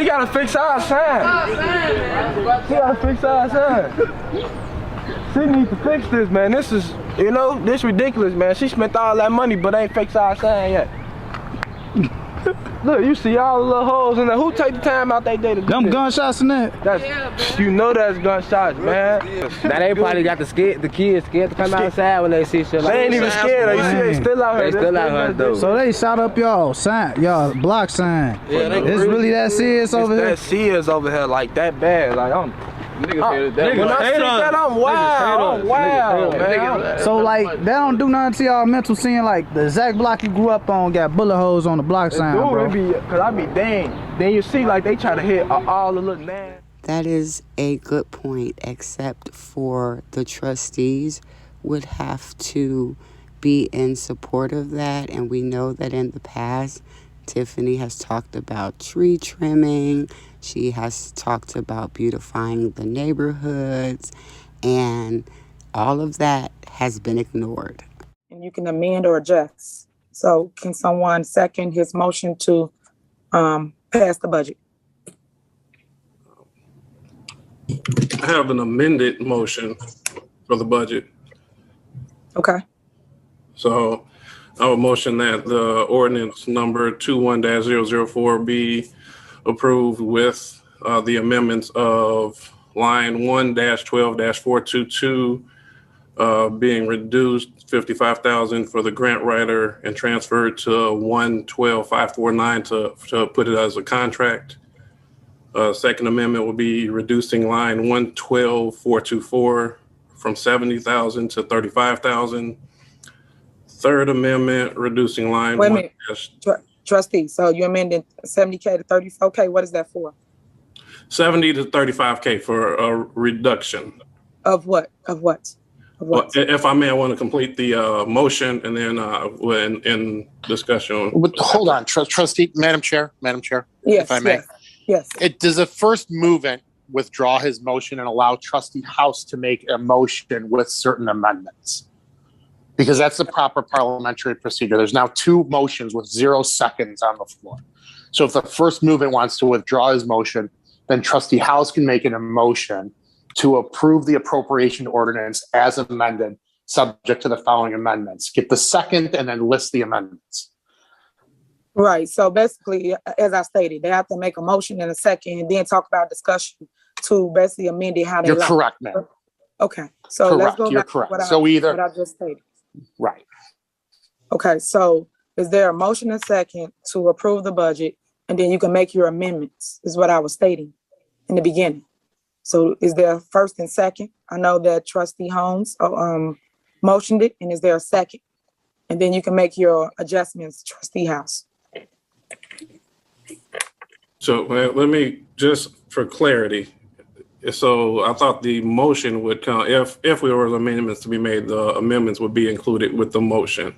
She gotta fix our sign. She gotta fix our sign. She needs to fix this, man. This is, this ridiculous, man. She spent all that money, but ain't fixed our sign yet. Look, you see all the little holes in there. Who take the time out they day to do Them this? gunshots in there? That's, that's gunshots, man. Now they probably got the kids scared to come outside when they see shit like that. They ain't even scared. You see, they still out here. They still out here, though. So they shot up y'all block sign. Yeah, it's really that serious over here? It's that serious over here, like that bad. Like, when I see that, I'm wild. I'm wild, man. So like, that don't do nothing to y'all mental, seeing like the exact block you grew up on got bullet holes on the block sign, bro. Cause I be dang. Then you see like they try to hit all the little names. That is a good point, except for the trustees would have to be in support of that. And we know that in the past, Tiffany has talked about tree trimming. She has talked about beautifying the neighborhoods, and all of that has been ignored. And you can amend or adjust. So can someone second his motion to pass the budget? I have an amended motion for the budget. Okay. So I would motion that the ordinance number 21-004 be approved with the amendments of line 1-12-422 being reduced 55,000 for the grant writer and transferred to 112-549 to put it as a contract. Second amendment will be reducing line 112-424 from 70,000 to 35,000. Third amendment, reducing line. Wait a minute, trustee. So you amended 70K to 34K. What is that for? 70 to 35K for a reduction. Of what? Of what? Of what? Well, if I may, I want to complete the motion and then in discussion. Hold on, trustee, Madam Chair. Yes, if I may. Yes. Does a first movement withdraw his motion and allow Trustee House to make a motion with certain amendments? Because that's the proper parliamentary procedure. There's now two motions with 0 seconds on the floor. So if the first movement wants to withdraw his motion, then Trustee House can make an motion to approve the appropriation ordinance as amended, subject to the following amendments. Get the second and then list the amendments. Right. So basically, as I stated, they have to make a motion in a second and then talk about discussion to basically amend it how they You're like. correct, ma'am. Okay. So correct. let's go You're back correct. to So what I just stated. Right. Okay. So is there a motion and second to approve the budget, and then you can make your amendments, is what I was stating in the beginning. So is there a first and second? I know that Trustee Holmes motioned it, and is there a second? And then you can make your adjustments, Trustee House. So let me, just for clarity. So I thought the motion would come, if there were amendments to be made, the amendments would be included with the motion.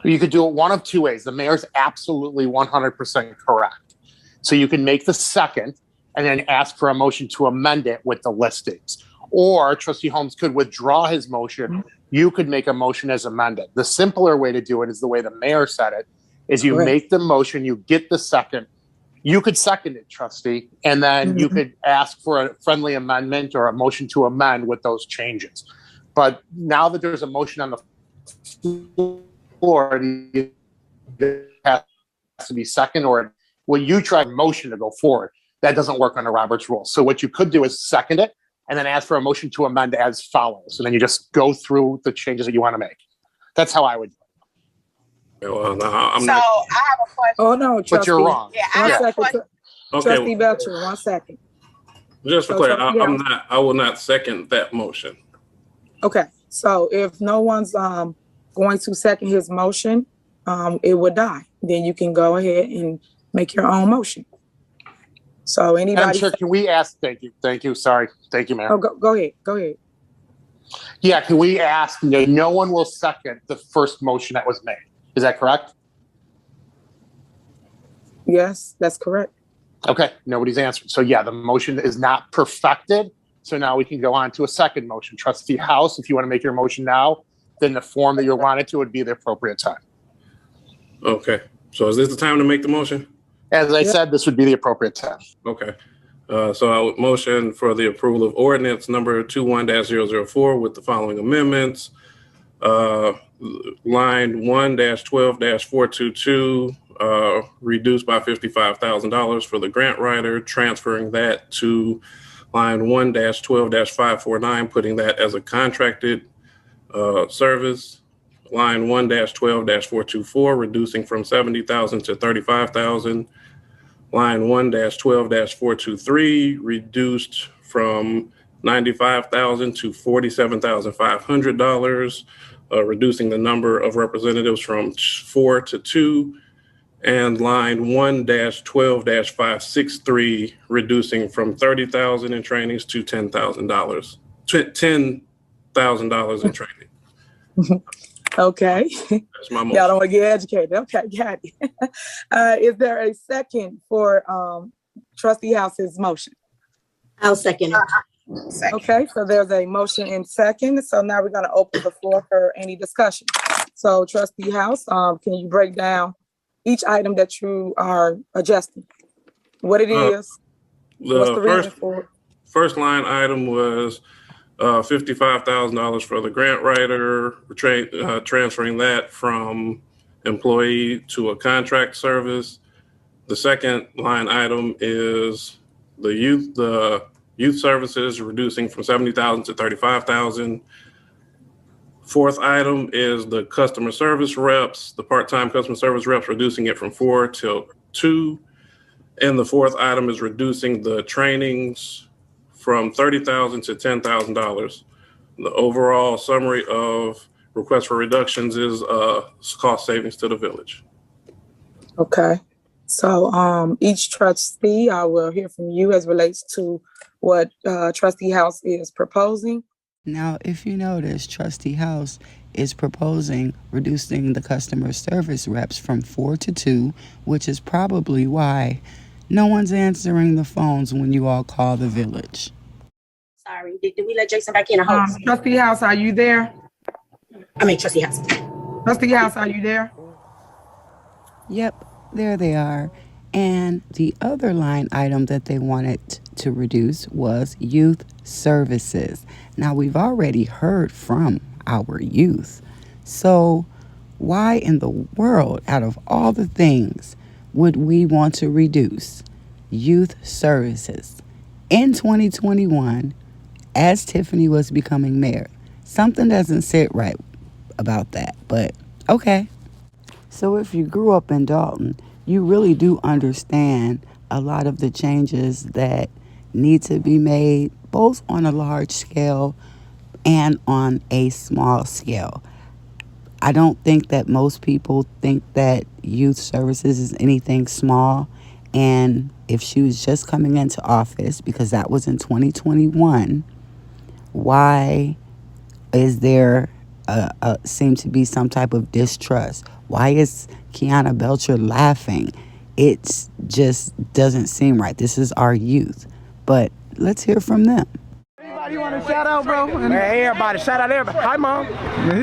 You could do it one of two ways. The mayor's absolutely 100% correct. So you can make the second and then ask for a motion to amend it with the listings. Or Trustee Holmes could withdraw his motion. You could make a motion as amended. The simpler way to do it is the way the mayor said it, is you make the motion, you get the second. You could second it, trustee, and then you could ask for a friendly amendment or a motion to amend with those changes. But now that there's a motion on the floor, it has to be second, or when you try a motion to go forward, that doesn't work under Robert's rules. So what you could do is second it and then ask for a motion to amend as follows. And then you just go through the changes that you want to make. That's how I would do it. Well, no, I'm so not. I have a question. Oh, no, Trustee. But you're wrong. Yeah, I have a question. Okay. Trustee Belcher, 1 second. Just for clarity, I will not second that motion. Okay, so if no one's going to second his motion, it would die. Then you can go ahead and make your own motion. So anybody? Madam Chair, can we ask? Thank you. Sorry. Thank you, ma'am. Oh, go ahead. Yeah, can we ask? No one will second the first motion that was made. Is that correct? Yes, that's correct. Okay, nobody's answered. So yeah, the motion is not perfected. So now we can go on to a second motion. Trustee House, if you want to make your motion now, then the form that you wanted to would be the appropriate time. Okay, so is this the time to make the motion? As I said, this would be the appropriate time. Okay. So I would motion for the approval of ordinance number 21-004 with the following amendments. Line 1-12-422, reduced by $55,000 for the grant writer, transferring that to line 1-12-549, putting that as a contracted service. Line 1-12-424, reducing from $70,000 to $35,000. Line 1-12-423, reduced from $95,000 to $47,500, reducing the number of representatives from 4 to 2. And line 1-12-563, reducing from $30,000 in trainings to $10,000. $10,000 in training. Okay. That's my motion. Y'all don't want to get educated. Okay, got it. Is there a second for Trustee House's motion? I'll second it. Okay, so there's a motion and second. So now we're going to open the floor for any discussion. So Trustee House, can you break down each item that you are adjusting? What it is? What's the reason for it? First line item was $55,000 for the grant writer, transferring that from employee to a contract service. The second line item is the youth services, reducing from $70,000 to $35,000. Fourth item is the customer service reps, the part-time customer service reps, reducing it from 4 to 2. And the fourth item is reducing the trainings from $30,000 to $10,000. The overall summary of requests for reductions is cost savings to the village. Okay. So each trustee, I will hear from you as relates to what Trustee House is proposing. Now, if you notice, Trustee House is proposing reducing the customer service reps from 4 to 2, which is probably why no one's answering the phones when you all call the village. Sorry, did we let Jason back in? Trustee House, are you there? Trustee House. Trustee House, are you there? Yep, there they are. And the other line item that they wanted to reduce was youth services. Now, we've already heard from our youth. So why in the world, out of all the things, would we want to reduce youth services in 2021 as Tiffany was becoming mayor? Something doesn't sit right about that, but okay. So if you grew up in Dolton, you really do understand a lot of the changes that need to be made, both on a large scale and on a small scale. I don't think that most people think that youth services is anything small. And if she was just coming into office, because that was in 2021, why is there seem to be some type of distrust? Why is Kiana Belcher laughing? It just doesn't seem right. This is our youth. But let's hear from them. Anybody want to shout out, bro? Man, everybody, shout out everybody. Hi, Mom.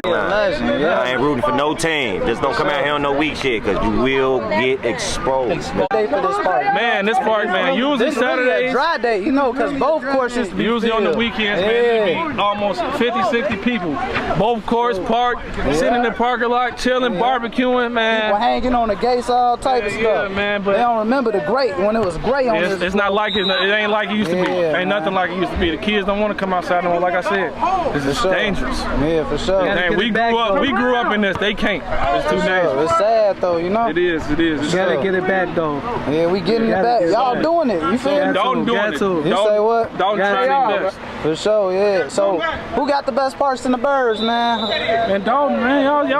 I ain't rooting for no team. Just don't come out here on no weak shit, because you will get exposed. Day for this park. Man, this park, man, usually This really Saturdays. a dry day, you know, because both courses be Usually on the filled. weekends, man, there be almost 50, 60 people. Both courts parked, sitting in the parking lot, chilling, barbecuing, People man. hanging on the gates, all type of Yeah, stuff. man, but they don't remember the great when it was gray on this. it's not like it ain't like it used to be. Yeah, Ain't nothing like it used to be. The kids don't want to come outside no more. Like I said, this is dangerous. Yeah, for sure. Dang, we grew up in this. They can't. It's too dangerous. It's sad though, you know. It is. It's Gotta get it back though. Yeah, we getting it back. Y'all doing it. You feel me? Don't do it. You say what? Don't try their best. For sure, yeah. So, who got the best parts in the birds, man? And Dalton, man, y'all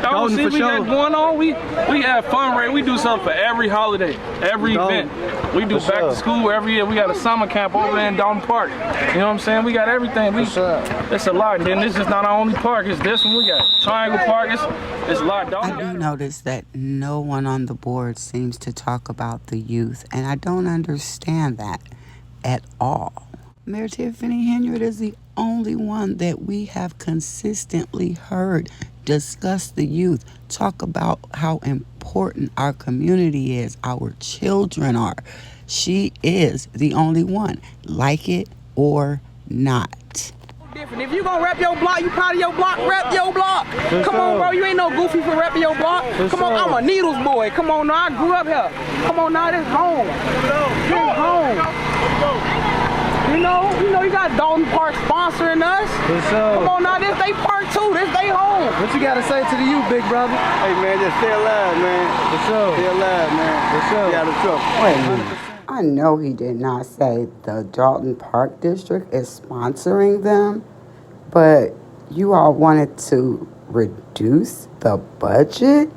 don't see we got going on. We have fun, right? We do something for every holiday, every event. We do back to school every year. We got a summer camp over there in Dalton Park. You know what I'm saying? We got everything. It's a lot. And then this is not our only park. It's this one. We got Triangle Park. It's a lot. I do notice that no one on the board seems to talk about the youth, and I don't understand that at all. Mayor Tiffany Henyard is the only one that we have consistently heard discuss the youth, talk about how important our community is, our children are. She is the only one, like it or not. Different. If you gonna rep your block, you proud of your block, rep your block. Come on, bro, you ain't no goofy for repping your block. Come on, I'm a Needles boy. Come on, now, I grew up here. Come on, now, this home. This home. You know, you got Dolton Park sponsoring us. Come on, now, this they park too. This they home. What you gotta say to the youth, big brother? Hey, man, just stay alive, man. For sure. Stay alive, man. For sure. Stay out of trouble. Wait a minute. I know he did not say the Dolton Park District is sponsoring them, but you all wanted to reduce the budgets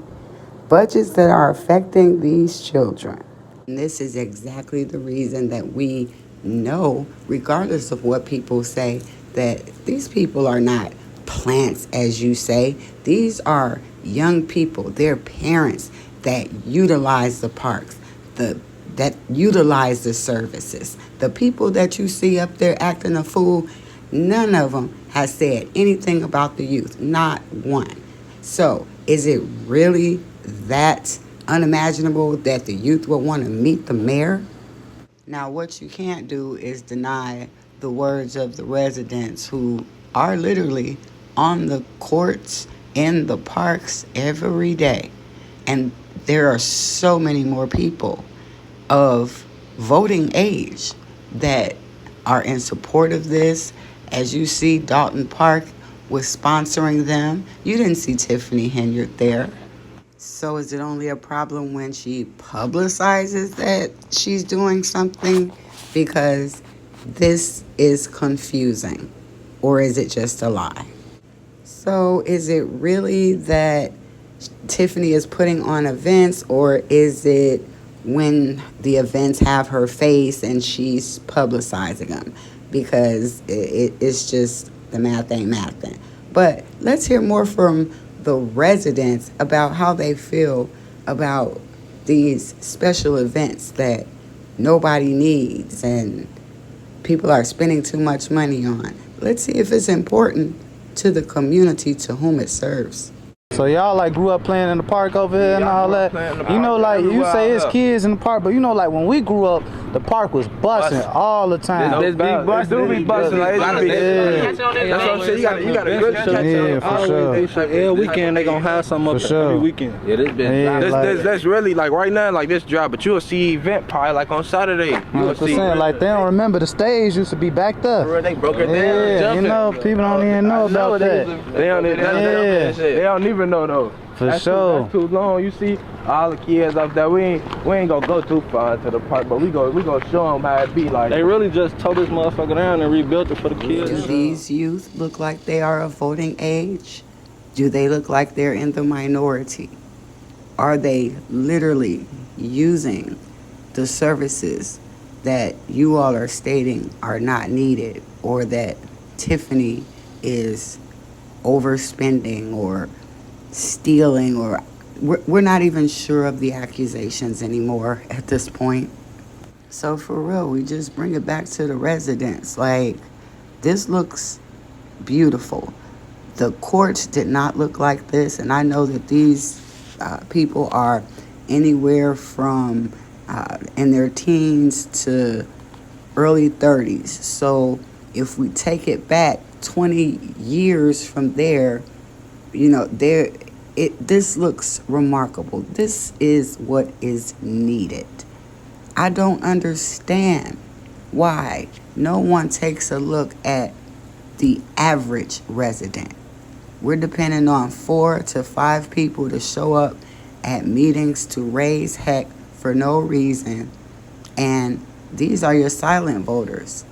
that are affecting these children. And this is exactly the reason that we know, regardless of what people say, that these people are not plants, as you say. These are young people, they're parents that utilize the parks, that utilize the services. The people that you see up there acting a fool, none of them has said anything about the youth, not one. So is it really that unimaginable that the youth will want to meet the mayor? Now, what you can't do is deny the words of the residents who are literally on the courts, in the parks every day. And there are so many more people of voting age that are in support of this. As you see, Dolton Park was sponsoring them. You didn't see Tiffany Henyard there. So is it only a problem when she publicizes that she's doing something? Because this is confusing. Or is it just a lie? So is it really that Tiffany is putting on events, or is it when the events have her face and she's publicizing them? Because it's just the math ain't mathing. But let's hear more from the residents about how they feel about these special events that nobody needs and people are spending too much money on. Let's see if it's important to the community to whom it serves. So y'all like grew up playing in the park over here and all that. You know, like you say it's kids in the park, but you know, like when we grew up, the park was busting all the time. This big bus do be busting like it's big. That's what I'm saying. You got a good catch. Yeah, for sure. Every weekend they gonna have something up For sure. every weekend. Yeah, this been That's really like right now, like this drop, but you'll see event probably like on Saturday. You'll see. 100%. Like they don't remember the stage used to be backed up. They broke it down. Yeah, jumping. you know, people don't even know about that. They don't even know though. For That's sure. That's too long. You see all the kids up there. We ain't gonna go too far into the park, but we gonna show them how it be like. They really just tore this motherfucker down and rebuilt it for the kids. Do these youth look like they are of voting age? Do they look like they're in the minority? Are they literally using the services that you all are stating are not needed, or that Tiffany is overspending or stealing, or we're not even sure of the accusations anymore at this point. So for real, we just bring it back to the residents. Like, this looks beautiful. The courts did not look like this, and I know that these people are anywhere from in their teens to early 30s. So if we take it back 20 years from there, you know, this looks remarkable. This is what is needed. I don't understand why no one takes a look at the average resident. We're depending on 4 to 5 people to show up at meetings to raise heck for no reason. And these are your silent voters.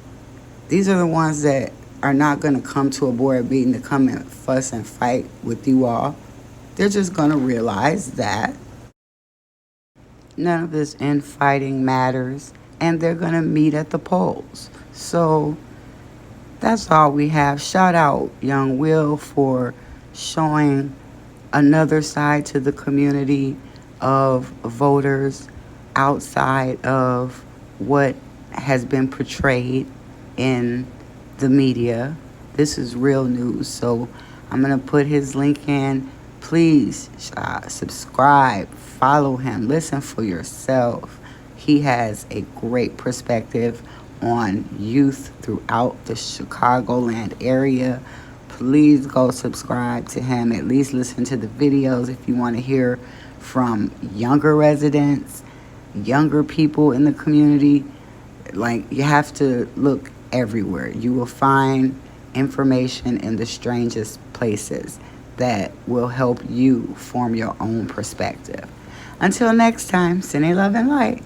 These are the ones that are not going to come to a board meeting to come and fuss and fight with you all. They're just going to realize that none of this infighting matters, and they're going to meet at the polls. So that's all we have. Shout out Young Will for showing another side to the community of voters outside of what has been portrayed in the media. This is real news. So I'm going to put his link in. Please subscribe, follow him, listen for yourself. He has a great perspective on youth throughout the Chicagoland area. Please go subscribe to him. At least listen to the videos if you want to hear from younger residents, younger people in the community. Like, you have to look everywhere. You will find information in the strangest places that will help you form your own perspective. Until next time, sending love and light.